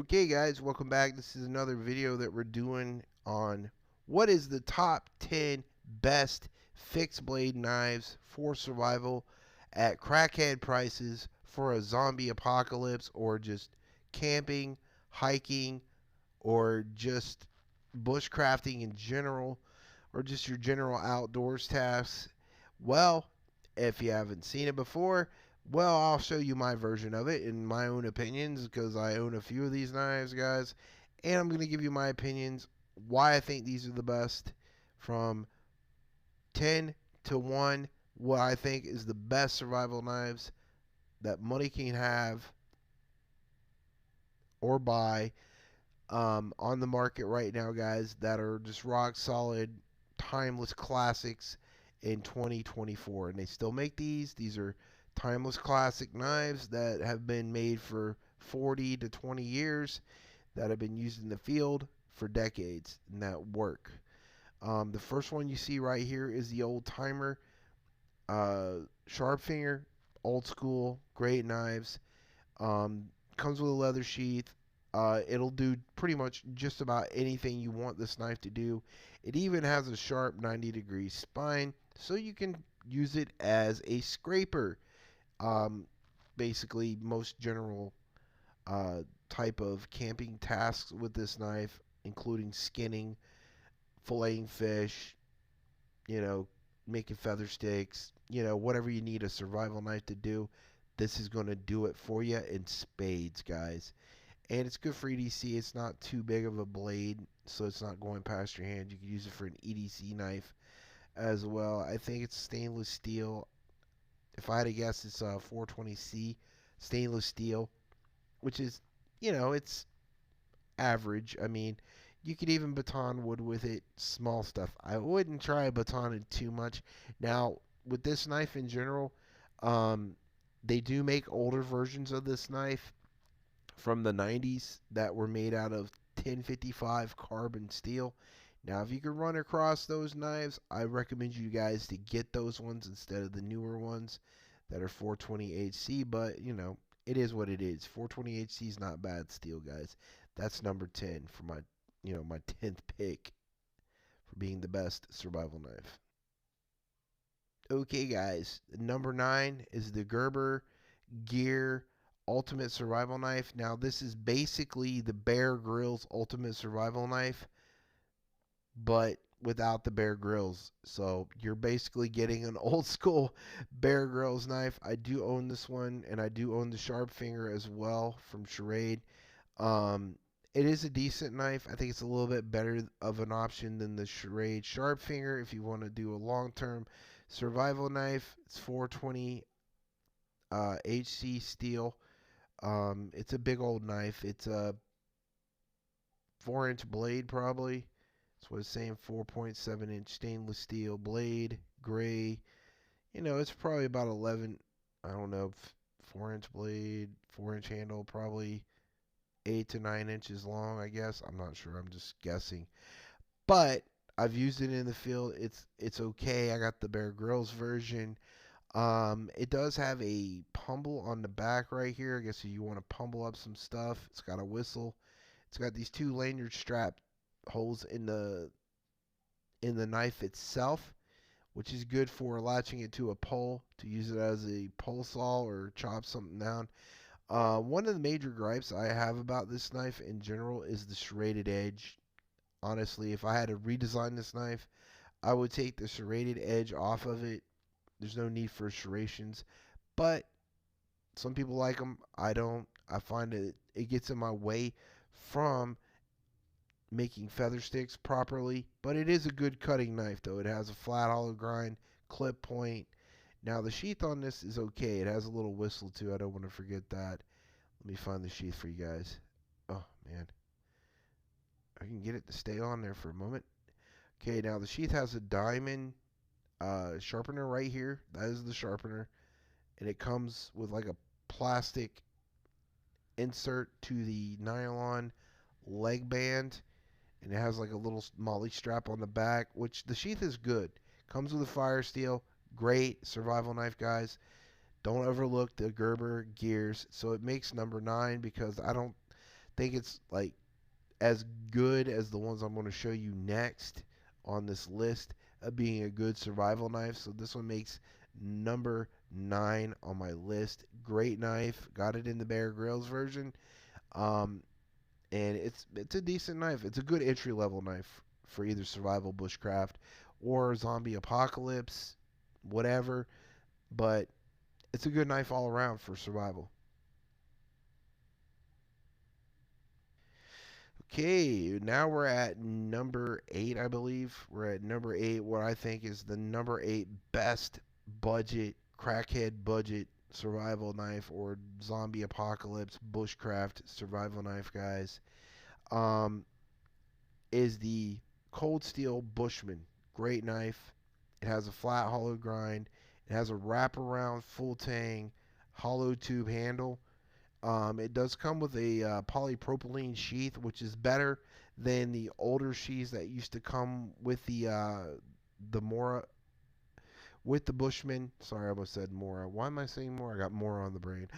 Okay guys, welcome back. This is another video that we're doing on what is the top 10 best fixed blade knives for survival at crackhead prices for a zombie apocalypse, or just camping, hiking, or just bushcrafting in general, or just your general outdoors tasks. Well, if you haven't seen it before, well, I'll show you my version of it in my own opinions, because I own a few of these knives, guys. And I'm going to give you my opinions, why I think these are the best, from 10 to 1, what I think is the best survival knives that money can have or buy on the market right now, guys, that are just rock solid, timeless classics in 2024. And they still make these. These are timeless classic knives that have been made for 40 to 20 years, that have been used in the field for decades, and that work. The first one you see right here is the old timer sharp finger, old school, great knives. Comes with a leather sheath. It'll do pretty much just about anything you want this knife to do. It even has a sharp 90-degree spine, so you can use it as a scraper. Basically, most general type of camping tasks with this knife, including skinning, filleting fish, you know, making feather sticks, whatever you need a survival knife to do, this is going to do it for you in spades, guys. And it's good for EDC. It's not too big of a blade, so it's not going past your hand. You can use it for an EDC knife as well. I think it's stainless steel. If I had to guess, it's 420C stainless steel, which is, it's average. I mean, you could even baton wood with it, small stuff. I wouldn't try batoning too much. Now, with this knife in general, they do make older versions of this knife from the 90s that were made out of 1055 carbon steel. Now, if you can run across those knives, I recommend you guys to get those ones instead of the newer ones that are 420HC, but, it is what it is. 420HC is not bad steel, guys. That's number 10 for my 10th pick for being the best survival knife. Okay, guys, number 9 is the Gerber Gear Ultimate Survival Knife. Now, this is basically the Bear Grylls Ultimate Survival Knife, but without the Bear Grylls. So you're basically getting an old school Bear Grylls knife. I do own this one, and I do own the sharp finger as well from Charade. It is a decent knife. I think it's a little bit better of an option than the Charade sharp finger if you want to do a long-term survival knife. It's 420 HC steel. It's a big old knife. It's a 4-inch blade, probably. That's what it's saying. 4.7-inch stainless steel blade, gray. It's probably about 11. I don't know. 4-inch blade, 4-inch handle, probably 8 to 9 inches long, I guess. I'm not sure. I'm just guessing. But I've used it in the field. It's okay. I got the Bear Grylls version. It does have a pummel on the back right here. I guess if you want to pummel up some stuff. It's got a whistle. It's got these 2 lanyard strap holes in the knife itself, which is good for latching it to a pole to use it as a pole saw or chop something down. One of the major gripes I have about this knife in general is the serrated edge. Honestly, if I had to redesign this knife, I would take the serrated edge off of it. There's no need for serrations, but some people like them. I don't. I find it gets in my way from making feather sticks properly, but it is a good cutting knife though. It has a flat hollow grind, clip point. Now the sheath on this is okay. It has a little whistle too. I don't want to forget that. Let me find the sheath for you guys. Oh man, I can get it to stay on there for a moment. Okay, now the sheath has a diamond sharpener right here. That is the sharpener, and it comes with like a plastic insert to the nylon leg band, and it has like a little molly strap on the back, which the sheath is good. Comes with a fire steel. Great survival knife, guys. Don't overlook the Gerber gears. So it makes number 9 because I don't think it's like as good as the ones I'm going to show you next on this list of being a good survival knife. So this one makes number 9 on my list. Great knife. Got it in the Bear Grylls version. Um, and it's a decent knife. It's a good entry level knife for either survival bushcraft or zombie apocalypse, whatever. But it's a good knife all around for survival. Okay, now we're at number 8, I believe. We're at number 8, what I think is the number 8 best budget, crackhead budget survival knife or zombie apocalypse bushcraft survival knife, guys. Um, is the Cold Steel Bushman. Great knife. It has a flat hollow grind. It has a wraparound full tang hollow tube handle. It does come with a polypropylene sheath, which is better than the older sheaths that used to come with the Mora with the Bushman. Sorry, I almost said Mora. Why am I saying Mora? I got Mora on the brain.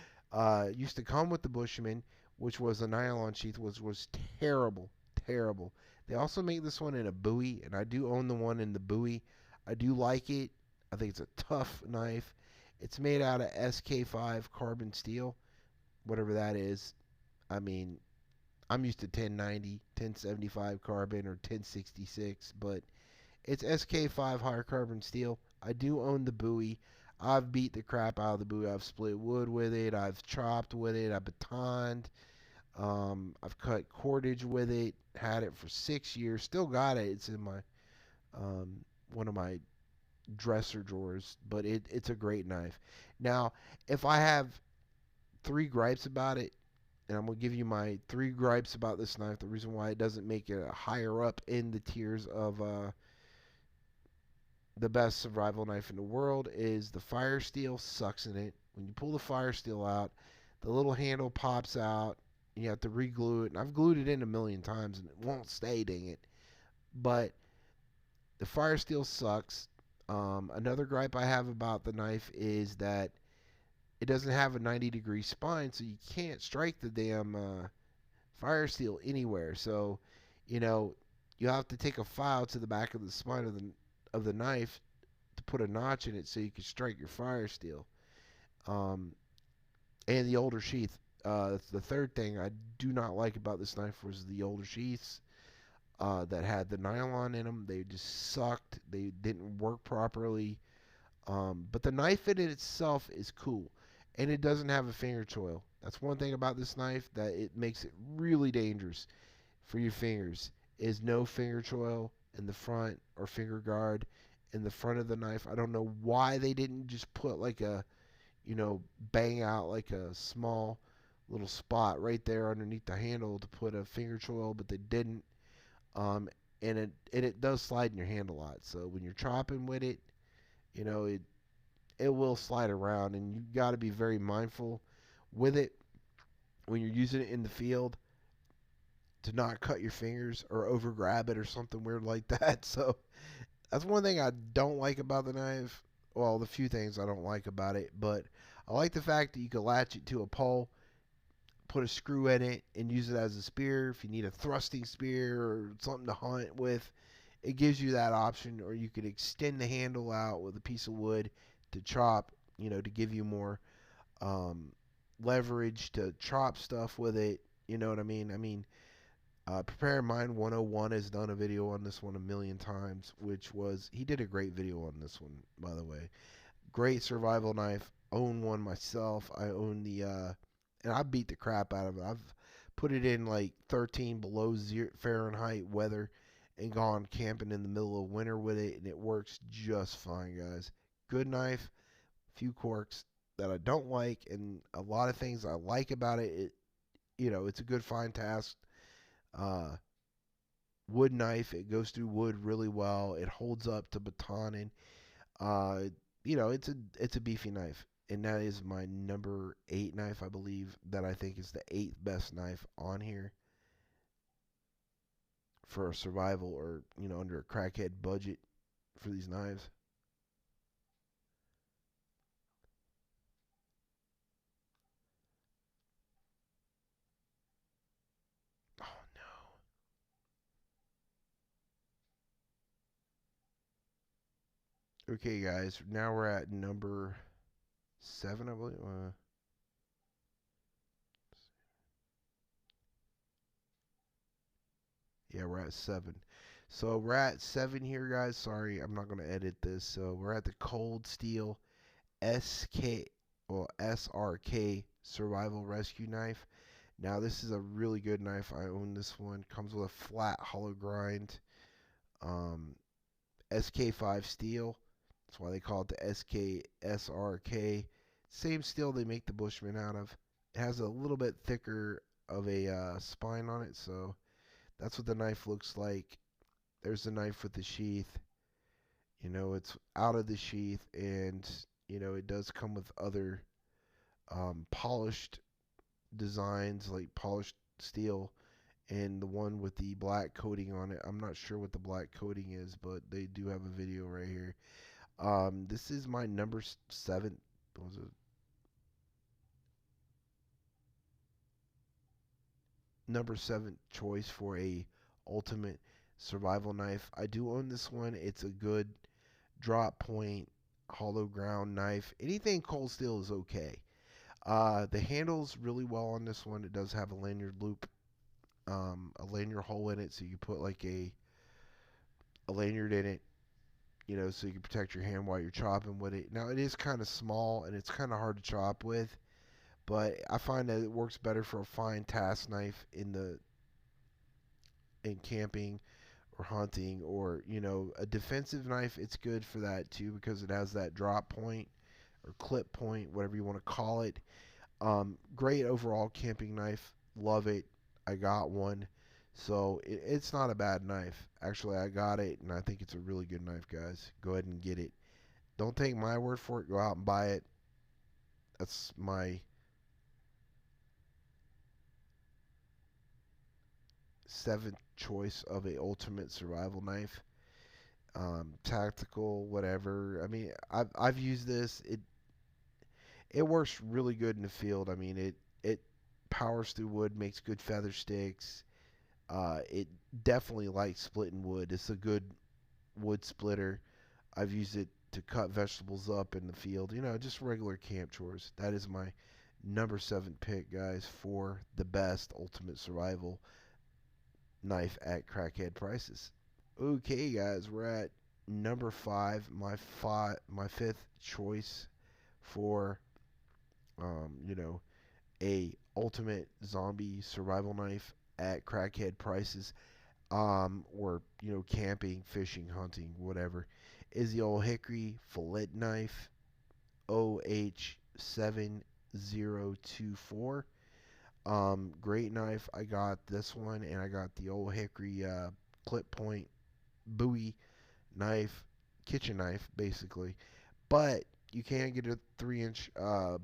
Used to come with the Bushman, which was a nylon sheath, which was terrible, terrible. They also make this one in a Bowie, and I do own the one in the Bowie. I do like it. I think it's a tough knife. It's made out of SK5 carbon steel, whatever that is. I mean, I'm used to 1090, 1075 carbon, or 1066, but it's SK5 higher carbon steel. I do own the Bowie. I've beat the crap out of the Bowie. I've split wood with it. I've chopped with it. I've batoned. I've cut cordage with it. Had it for 6 years. Still got it. It's in my um, one of my dresser drawers. But it's a great knife. Now, if I have 3 gripes about it, and I'm going to give you my 3 gripes about this knife, the reason why it doesn't make it higher up in the tiers of the best survival knife in the world is the fire steel sucks in it. When you pull the fire steel out, the little handle pops out. You have to re-glue it. And I've glued it in a million times and it won't stay, dang it. But the fire steel sucks. Another gripe I have about the knife is that it doesn't have a 90-degree spine, so you can't strike the damn fire steel anywhere. So, you know, you have to take a file to the back of the spine of the knife to put a notch in it so you can strike your fire steel. Um, and the older sheath. That's the third thing I do not like about this knife was the older sheaths that had the nylon in them. They just sucked. They didn't work properly. But the knife in it itself is cool, and it doesn't have a finger choil. That's one thing about this knife that it makes it really dangerous for your fingers. Is no finger choil in the front or finger guard in the front of the knife. I don't know why they didn't just put like a, bang out like a small little spot right there underneath the handle to put a finger choil, but they didn't. Um, and it does slide in your hand a lot. So when you're chopping with it, it will slide around, and you got to be very mindful with it when you're using it in the field to not cut your fingers or over grab it or something weird like that. So that's one thing I don't like about the knife. Well, the few things I don't like about it, but I like the fact that you can latch it to a pole, put a screw in it, and use it as a spear. If you need a thrusting spear or something to hunt with, it gives you that option. Or you could extend the handle out with a piece of wood to chop, to give you more leverage to chop stuff with it. You know what I mean? Prepare Mind 101 has done a video on this one a million times, he did a great video on this one, by the way. Great survival knife. Own one myself. I own and I beat the crap out of it. I've put it in like 13 below zero Fahrenheit weather and gone camping in the middle of winter with it, and it works just fine, guys. Good knife. Few quirks that I don't like, and a lot of things I like about it. It's a good fine task. Wood knife. It goes through wood really well. It holds up to batoning. Uh, it's a beefy knife, and that is my number 8 knife, I believe, that I think is the 8th best knife on here for a survival or under a crackhead budget for these knives. Okay, guys, now we're at number 7, I believe. Yeah, we're at 7. So we're at 7 here, guys. Sorry, I'm not going to edit this. So we're at the Cold Steel SK, well, SRK Survival Rescue Knife. Now, this is a really good knife. I own this one. Comes with a flat hollow grind. Um, SK5 steel. That's why they call it the SRK. Same steel they make the Bushman out of. It has a little bit thicker of a spine on it, so that's what the knife looks like. There's the knife with the sheath. You know, it's out of the sheath, and you know it does come with other polished designs, like polished steel, and the one with the black coating on it. I'm not sure what the black coating is, but they do have a video right here. This is my number 7. Was it number 7 choice for a ultimate survival knife? I do own this one. It's a good drop point, hollow ground knife. Anything cold steel is okay. The handle's really well on this one. It does have a lanyard loop, a lanyard hole in it, so you put like a lanyard in it, you know, so you can protect your hand while you're chopping with it. Now it is kind of small and it's kind of hard to chop with, but I find that it works better for a fine task knife in camping or hunting, or you know, a defensive knife. It's good for that too because it has that drop point or clip point, whatever you want to call it. Great overall camping knife. Love it. I got one. So it's not a bad knife. Actually, I got it, and I think it's a really good knife, guys. Go ahead and get it. Don't take my word for it. Go out and buy it. That's my 7th choice of a ultimate survival knife. Tactical, whatever. I mean, I've used this. It works really good in the field. I mean, it powers through wood, makes good feather sticks. It definitely likes splitting wood. It's a good wood splitter. I've used it to cut vegetables up in the field. You know, just regular camp chores. That is my number 7 pick, guys, for the best ultimate survival knife at crackhead prices. Okay, guys, we're at number 5. My 5th choice for you know, a ultimate zombie survival knife at crackhead prices, or you know, camping, fishing, hunting, whatever, is the old Hickory fillet knife OH7024. Great knife. I got this one, and I got the old Hickory clip point Bowie knife, kitchen knife, basically. But you can get a 3-inch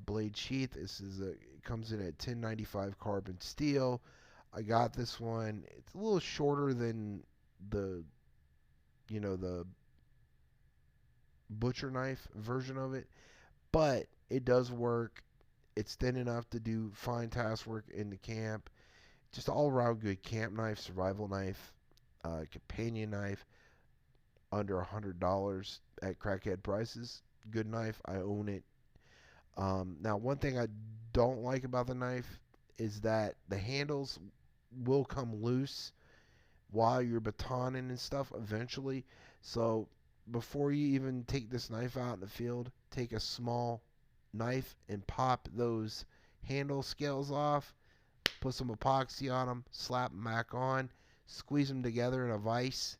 blade sheath. It comes in at 1095 carbon steel. I got this one. It's a little shorter than the the butcher knife version of it, but it does work. It's thin enough to do fine task work in the camp. Just all around good camp knife, survival knife, companion knife, under $100 at crackhead prices. Good knife. I own it. Now, one thing I don't like about the knife is that the handles will come loose while you're batoning and stuff eventually. So before you even take this knife out in the field, take a small knife and pop those handle scales off, put some epoxy on them, slap them back on, squeeze them together in a vise,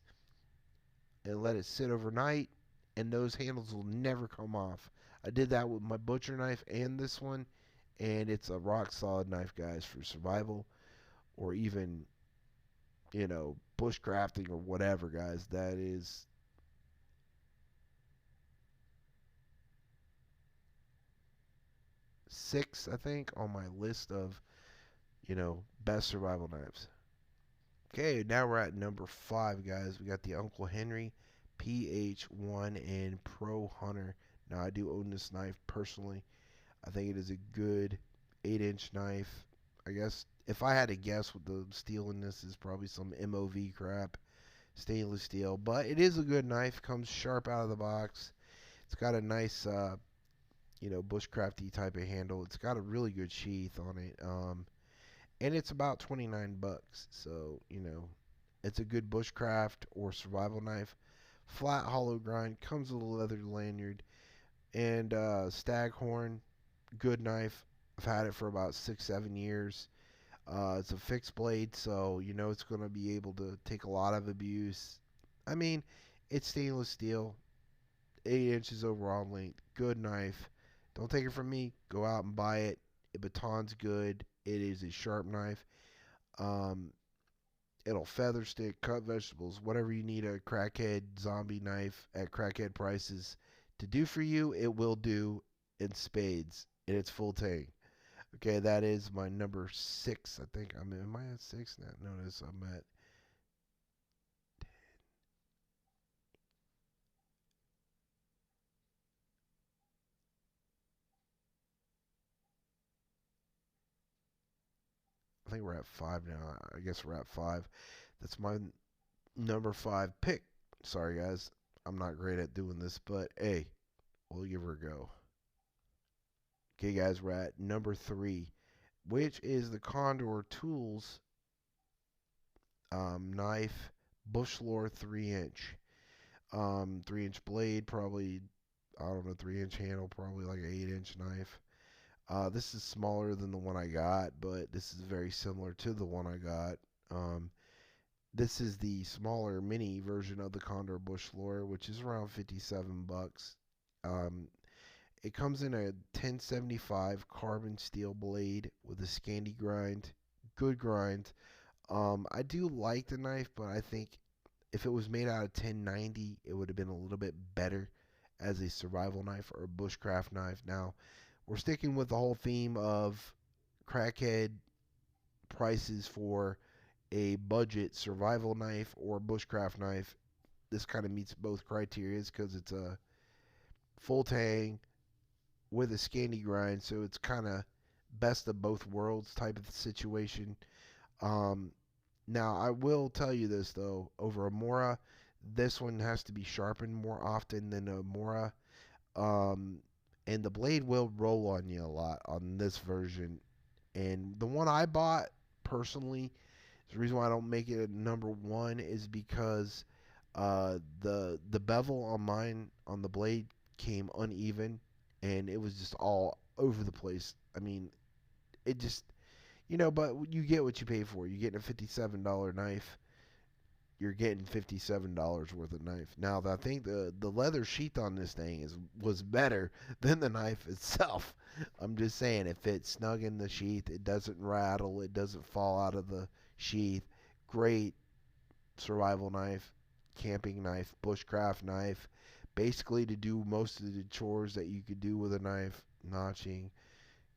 and let it sit overnight, and those handles will never come off. I did that with my butcher knife and this one, and it's a rock solid knife, guys, for survival or even, you know, bushcrafting or whatever, guys. That is 6, I think, on my list of, you know, best survival knives. Okay, now we're at number 5, guys. We got the Uncle Henry PH1 and Pro Hunter. Now, I do own this knife personally. I think it is a good 8-inch knife. I guess if I had to guess what the steel in this is, probably some MOV crap, stainless steel. But it is a good knife. Comes sharp out of the box. It's got a nice, bushcrafty type of handle. It's got a really good sheath on it. And it's about 29 bucks. So, it's a good bushcraft or survival knife. Flat hollow grind, comes with a leather lanyard, and staghorn, good knife. I've had it for about 6, 7 years. It's a fixed blade, so it's going to be able to take a lot of abuse. I mean, it's stainless steel, 8 inches overall length, good knife. Don't take it from me. Go out and buy it. It baton's good. It is a sharp knife. Um, It'll feather stick, cut vegetables, whatever you need a crackhead zombie knife at crackhead prices to do for you, it will do in spades. And it's full tang. Okay, that is my number 6. I think am I at 6 now? Notice I'm at. I think we're at 5 now. I guess we're at 5. That's my number 5 pick. Sorry guys, I'm not great at doing this, but hey, we'll give her a go. Okay guys, we're at number 3, which is the Condor Tools knife, bush lore 3-inch. 3-inch blade, probably, I don't know, 3-inch handle, probably like an 8-inch knife. This is smaller than the one I got, but this is very similar to the one I got. This is the smaller mini version of the Condor bush lore, which is around 57 bucks. It comes in a 1075 carbon steel blade with a Scandi grind, good grind. I do like the knife, but I think if it was made out of 1090, it would have been a little bit better as a survival knife or a bushcraft knife. Now, we're sticking with the whole theme of crackhead prices for a budget survival knife or bushcraft knife. This kind of meets both criteria because it's a full tang with a Scandi grind, so it's kind of best of both worlds type of situation. Um, Now, I will tell you this though, over a Mora, this one has to be sharpened more often than a Mora. Um, and the blade will roll on you a lot on this version. And the one I bought personally, the reason why I don't make it a number 1 is because the bevel on mine on the blade came uneven and it was just all over the place. I mean, it just but you get what you pay for. You're getting a $57 knife. You're getting $57 worth of knife. Now, I think the leather sheath on this thing was better than the knife itself. I'm just saying, it fits snug in the sheath. It doesn't rattle. It doesn't fall out of the sheath. Great survival knife, camping knife, bushcraft knife. Basically, to do most of the chores that you could do with a knife: notching,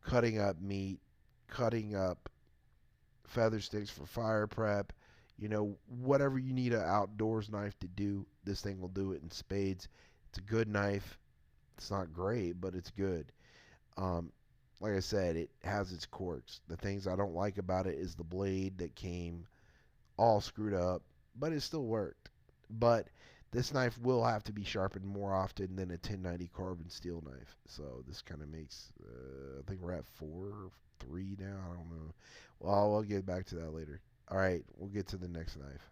cutting up meat, cutting up feather sticks for fire prep, whatever you need an outdoors knife to do, this thing will do it in spades. It's a good knife. It's not great, but it's good. Um, like I said, it has its quirks. The things I don't like about it is the blade that came all screwed up, but it still worked. But this knife will have to be sharpened more often than a 1090 carbon steel knife. So this kind of makes, I think we're at 4, 3 now. I don't know. Well, I'll get back to that later. All right, we'll get to the next knife.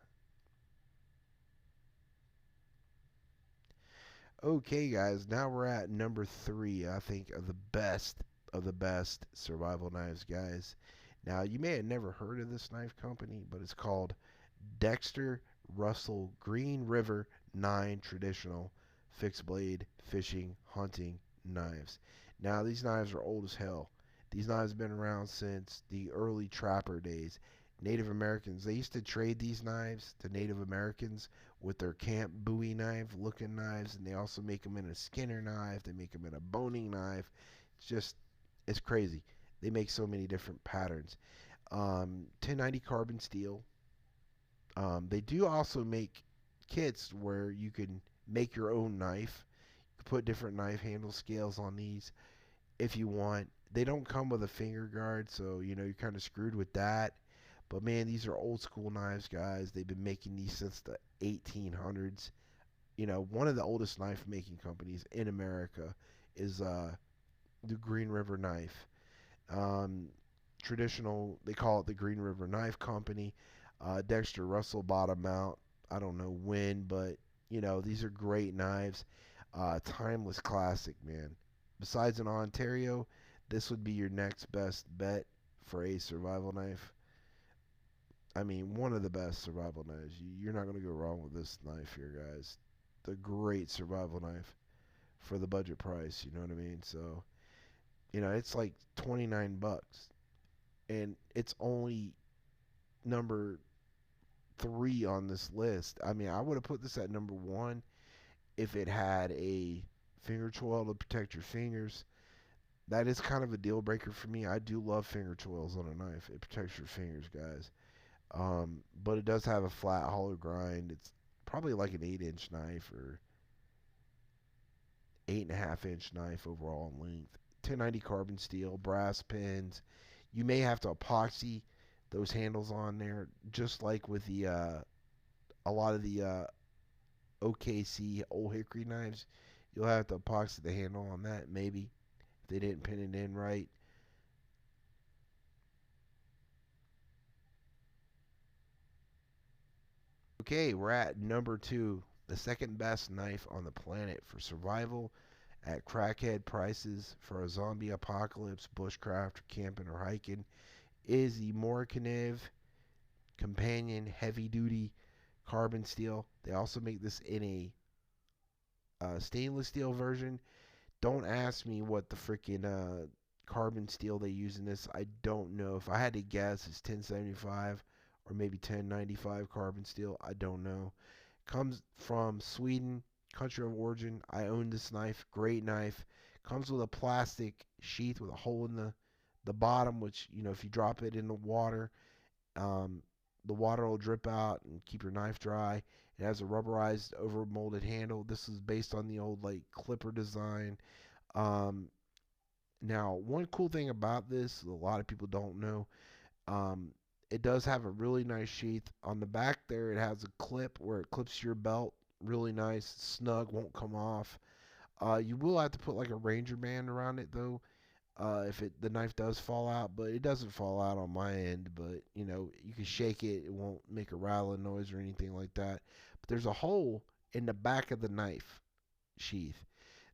Okay, guys, now we're at number 3, I think, of the best survival knives, guys. Now, you may have never heard of this knife company, but it's called Dexter Russell Green River 9 traditional fixed blade fishing hunting knives. Now these knives are old as hell. These knives have been around since the early trapper days. Native Americans, they used to trade these knives to Native Americans with their camp bowie knife looking knives, and they also make them in a skinner knife, they make them in a boning knife. It's crazy. They make so many different patterns. 1090 carbon steel. They do also make kits where you can make your own knife. You can put different knife handle scales on these if you want. They don't come with a finger guard, so you're kind of screwed with that. But man, these are old school knives, guys. They've been making these since the 1800s. one of the oldest knife making companies in America is the Green River Knife. Um, Traditional, they call it the Green River Knife Company. Dexter Russell bought them out. I don't know when, but these are great knives. Timeless classic, man. Besides an Ontario, this would be your next best bet for a survival knife. I mean, one of the best survival knives. You're not going to go wrong with this knife here, guys. The great survival knife for the budget price. You know what I mean? So, it's like 29 bucks, and it's only number 3 on this list. I mean, I would have put this at number 1 if it had a finger choil to protect your fingers. That is kind of a deal breaker for me. I do love finger choils on a knife. It protects your fingers, guys. But it does have a flat hollow grind. It's probably like an 8-inch knife or 8.5-inch knife overall in length. 1090 carbon steel, brass pins. You may have to epoxy those handles on there, just like with the a lot of the OKC Old Hickory knives. You'll have to epoxy the handle on that, maybe, if they didn't pin it in right. Okay, we're at number 2, the second best knife on the planet for survival at crackhead prices for a zombie apocalypse, bushcraft, camping, or hiking is the Moran Companion heavy duty carbon steel. They also make this in a stainless steel version. Don't ask me what the freaking carbon steel they use in this. I don't know. If I had to guess, it's 1075 or maybe 1095 carbon steel. I don't know. Comes from Sweden, country of origin. I own this knife. Great knife. Comes with a plastic sheath with a hole in the bottom, which, if you drop it in the water, um, the water will drip out and keep your knife dry. It has a rubberized over molded handle. This is based on the old like clipper design. Um, Now, one cool thing about this, a lot of people don't know, um, it does have a really nice sheath. On the back there, it has a clip where it clips your belt. Really nice, snug, won't come off. You will have to put like a Ranger band around it though, if the knife does fall out, but it doesn't fall out on my end. But you can shake it; it won't make a rattling noise or anything like that. But there's a hole in the back of the knife sheath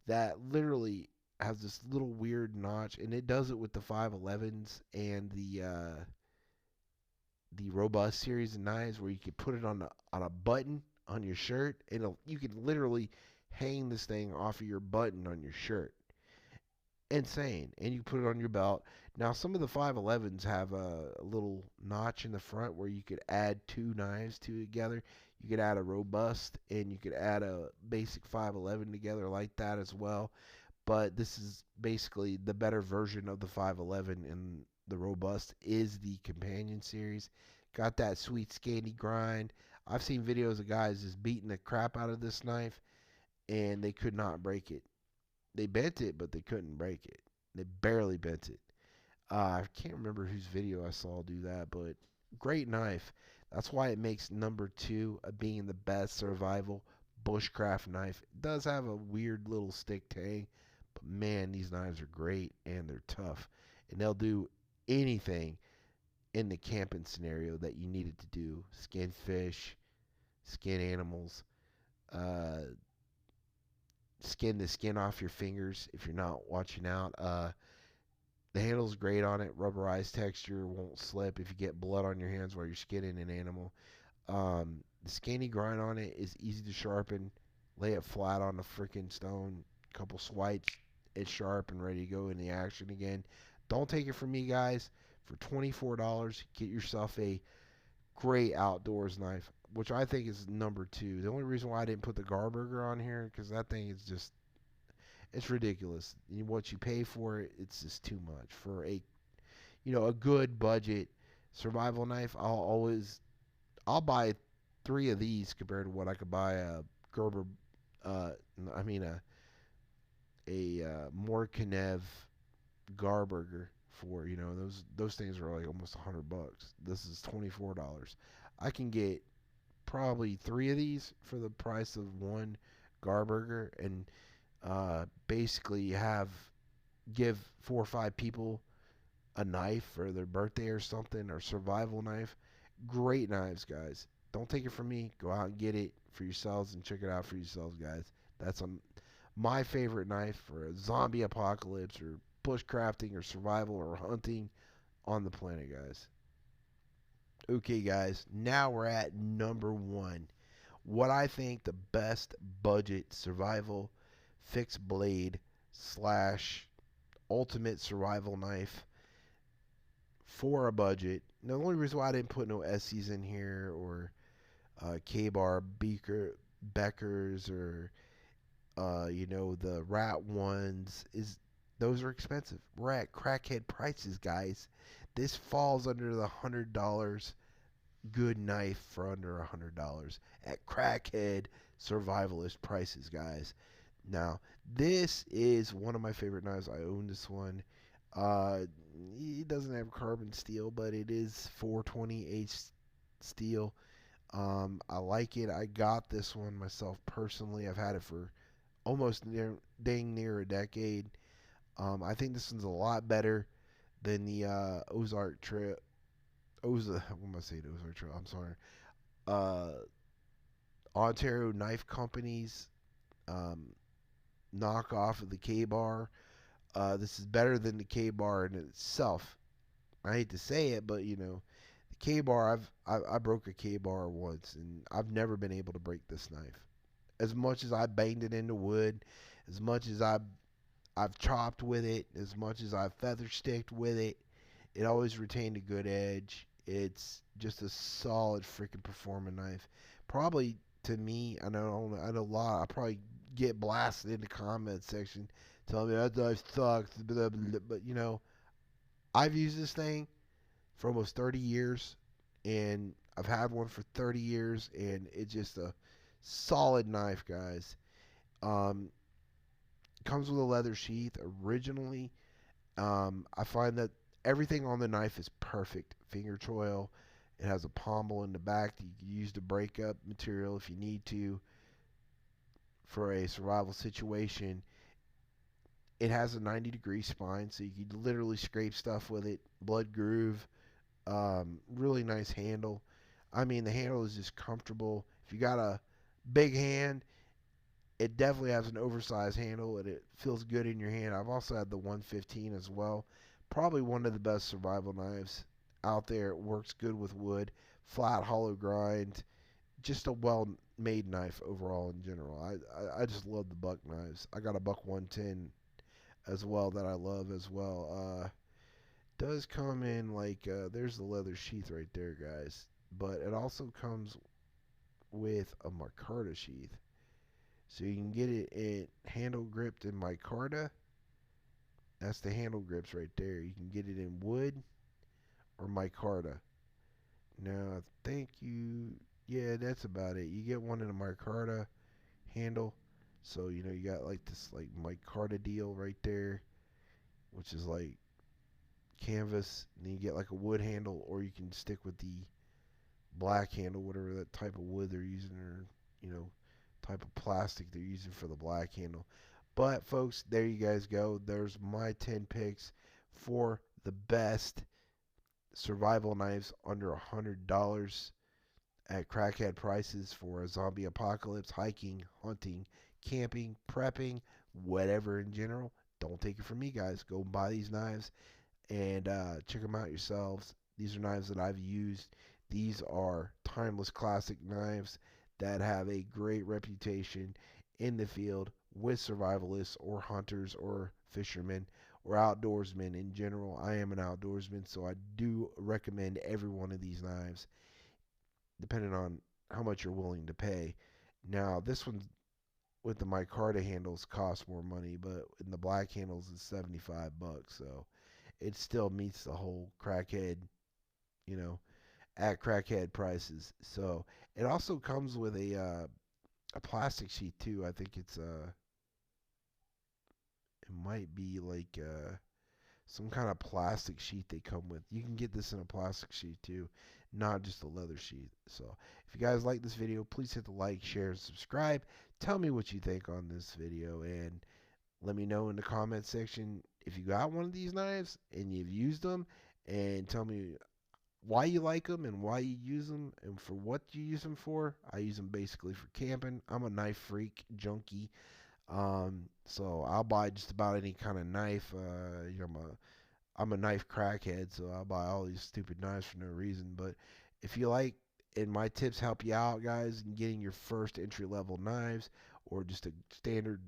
that literally has this little weird notch, and it does it with the 511s and the robust series of knives, where you can put it on a button on your shirt, and you can literally hang this thing off of your button on your shirt. Insane. And you put it on your belt. Now, some of the 511s have a little notch in the front where you could add 2 knives together. You could add a robust and you could add a basic 511 together like that as well. But this is basically the better version of the 511, and the robust is the companion series. Got that sweet scanty grind. I've seen videos of guys just beating the crap out of this knife, and they could not break it. They bent it, but they couldn't break it. They barely bent it. I can't remember whose video I saw do that, but great knife. That's why it makes number 2 of being the best survival bushcraft knife. It does have a weird little stick tang, but man, these knives are great and they're tough. And they'll do anything in the camping scenario that you need it to do. Skin fish, skin animals, uh, skin the skin off your fingers if you're not watching out. The handle's great on it. Rubberized texture, won't slip if you get blood on your hands while you're skinning an animal. The skinny grind on it is easy to sharpen. Lay it flat on the freaking stone. Couple swipes, it's sharp and ready to go in the action again. Don't take it from me, guys. For $24, get yourself a great outdoors knife, which I think is number 2. The only reason why I didn't put the Gerber on here, because that thing is just, it's ridiculous. What you pay for it, it's just too much. For a good budget survival knife, I'll buy 3 of these compared to what I could buy a Gerber, uh, I mean a Morkanev Garburger for. Those things are like almost $100. This is $24. I can get probably 3 of these for the price of one Garburger, and basically you give 4 or 5 people a knife for their birthday or something, or survival knife. Great knives, guys. Don't take it from me. Go out and get it for yourselves and check it out for yourselves, guys. That's my favorite knife for a zombie apocalypse or bushcrafting or survival or hunting on the planet, guys. Okay, guys, now we're at number one. What I think the best budget survival fixed blade slash ultimate survival knife for a budget. Now, the only reason why I didn't put no SCs in here or K-bar Beckers or the rat ones is those are expensive. We're at crackhead prices, guys. This falls under the $100 good knife for under $100 at crackhead survivalist prices, guys. Now, this is one of my favorite knives. I own this one. Uh, it doesn't have carbon steel, but it is 420H steel. I like it. I got this one myself personally. I've had it for almost dang near a decade. I think this one's a lot better than the Ozark Trail. What am I saying? Ozark Trail. I'm sorry. Uh, Ontario Knife Company's um, knockoff of the K-bar. This is better than the K-bar in itself. I hate to say it, but the K-bar. I broke a K-bar once, and I've never been able to break this knife. As much as I banged it into wood, as much as I've chopped with it, as much as I've feather sticked with it, it always retained a good edge. It's just a solid freaking performing knife. Probably to me, I know a lot. I probably get blasted in the comment section telling me that knife sucks. Blah, blah, blah. But I've used this thing for almost 30 years, and I've had one for 30 years, and it's just a solid knife, guys. Um, Comes with a leather sheath originally. I find that everything on the knife is perfect. Finger choil. It has a pommel in the back that you can use to break up material if you need to for a survival situation. It has a 90-degree spine, so you can literally scrape stuff with it. Blood groove. Really nice handle. I mean, the handle is just comfortable. If you got a big hand, it definitely has an oversized handle, and it feels good in your hand. I've also had the 115 as well. Probably one of the best survival knives out there. It works good with wood, flat, hollow grind. Just a well-made knife overall in general. I just love the buck knives. I got a buck 110 as well that I love as well. Does come in there's the leather sheath right there, guys. But it also comes with a micarta sheath. So you can get it in handle gripped in micarta. That's the handle grips right there. You can get it in wood or micarta. Now, I think yeah, that's about it. You get one in a micarta handle. So, you got this micarta deal right there, which is like canvas. And then you get like a wood handle, or you can stick with the black handle, whatever that type of wood they're using, or, type of plastic they're using for the black handle. But folks, there you guys go. There's my 10 picks for the best survival knives under $100 at crackhead prices for a zombie apocalypse, hiking, hunting, camping, prepping, whatever in general. Don't take it from me, guys. Go buy these knives and check them out yourselves. These are knives that I've used. These are timeless classic knives that have a great reputation in the field with survivalists or hunters or fishermen or outdoorsmen in general. I am an outdoorsman, so I do recommend every one of these knives, depending on how much you're willing to pay. Now, this one with the micarta handles costs more money, but in the black handles it's $75, so it still meets the whole crackhead, you know, at crackhead prices. So it also comes with a plastic sheet too. I think it might be some kind of plastic sheet they come with. You can get this in a plastic sheet too. not just a leather sheath. So if you guys like this video, please hit the like, share, and subscribe. Tell me what you think on this video, and let me know in the comment section if you got one of these knives and you've used them, and tell me why you like them and why you use them and for what you use them for. I use them basically for camping. I'm a knife freak, junkie. So I'll buy just about any kind of knife. I'm a knife crackhead, so I'll buy all these stupid knives for no reason. But if you like, and my tips help you out, guys, in getting your first entry level knives, or just a standard,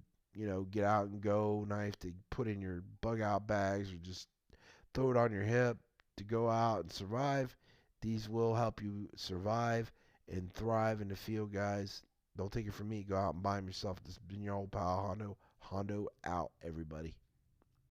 get out and go knife to put in your bug out bags, or just throw it on your hip to go out and survive. These will help you survive and thrive in the field, guys. Don't take it from me. Go out and buy them yourself. This has been your old pal Hondo. Hondo out, everybody.